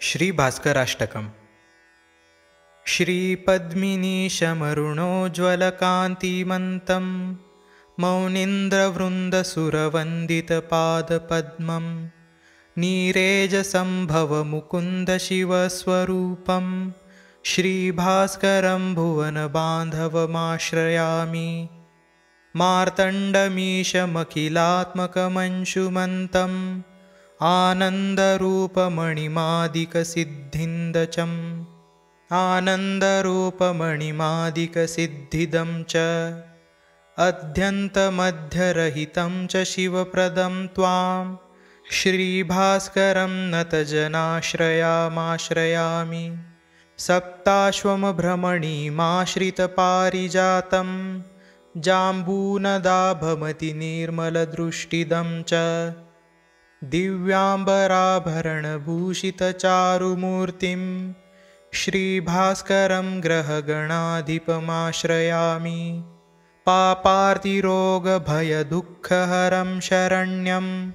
श्रीभास्कराष्टकम्। श्रीपद्मिनीशमरुणोज्ज्वलकान्तिमन्तं मौनीन्द्रवृन्दसुरवन्दितपादपद्मं नीरेजसम्भवमुकुन्दशिवस्वरूपं श्रीभास्करं भुवनबान्धवमाश्रयामि। मार्तण्डमीशमखिलात्मकमंशुमन्तम् आनन्दरूपमणिमादिकसिद्धिन्दचम् आनन्दरूपमणिमादिकसिद्धिदं च अध्यन्तमध्यरहितं च शिवप्रदं त्वां श्रीभास्करं नतजनाश्रयामाश्रयामि। सप्ताश्वमभ्रमणीमाश्रितपारिजातं जाम्बूनदाभमतिनिर्मलदृष्टिदं च दिव्याम्बराभरणभूषितचारुमूर्तिं श्रीभास्करं ग्रहगणाधिपमाश्रयामि। पापार्तिरोगभयदुःखहरं शरण्यं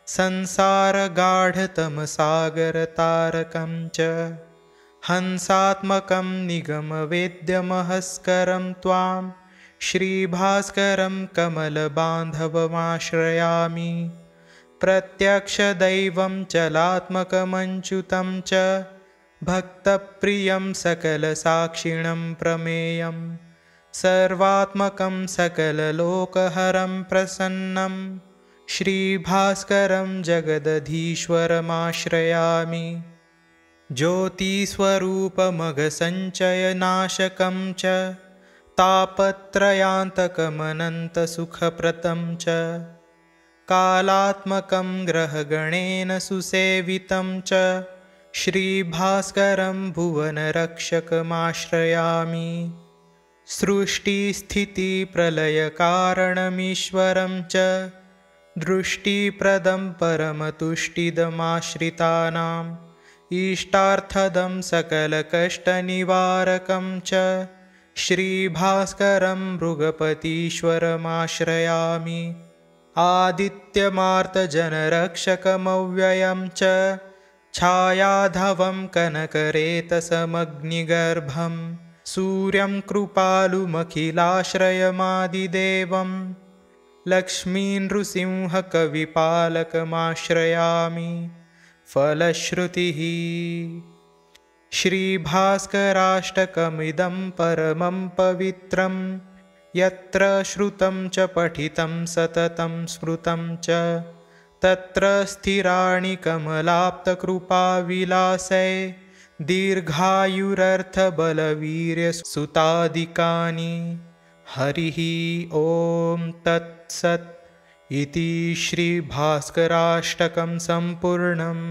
संसारगाढतमसागरतारकं च हंसात्मकं निगमवेद्यमहस्करं त्वां श्रीभास्करं कमलबान्धवमाश्रयामि। प्रत्यक्षदैवं चलात्मकमञ्च्युतं च भक्तप्रियं सकलसाक्षिणं प्रमेयं सर्वात्मकं सकललोकहरं प्रसन्नं श्रीभास्करं जगदधीश्वरमाश्रयामि। ज्योतिस्वरूपमघसञ्चयनाशकं च तापत्रयान्तकमनन्तसुखप्रदं च कालात्मकं ग्रहगणेन सुसेवितं च श्रीभास्करं भुवनरक्षकमाश्रयामि। सृष्टिस्थितिप्रलयकारणमीश्वरं च दृष्टिप्रदं परमतुष्टिदमाश्रितानाम् इष्टार्थदं सकलकष्टनिवारकं च श्रीभास्करं मृगपतीश्वरमाश्रयामि। आदित्यमार्तजनरक्षकमव्ययं च छायाधवं कनकरेतसमग्निगर्भं सूर्यं कृपालुमखिलाश्रयमादिदेवं लक्ष्मीनृसिंहकविपालकमाश्रयामि। फलश्रुतिः श्रीभास्कराष्टकमिदं परमं पवित्रं यत्र श्रुतं च पठितं सततं स्मृतं च तत्र स्थिराणि कमलाप्तकृपाविलासै दीर्घायुरर्थबलवीर्यसुतादिकानि। हरिः ॐ तत्सत् इति श्रीभास्कराष्टकं सम्पूर्णम्।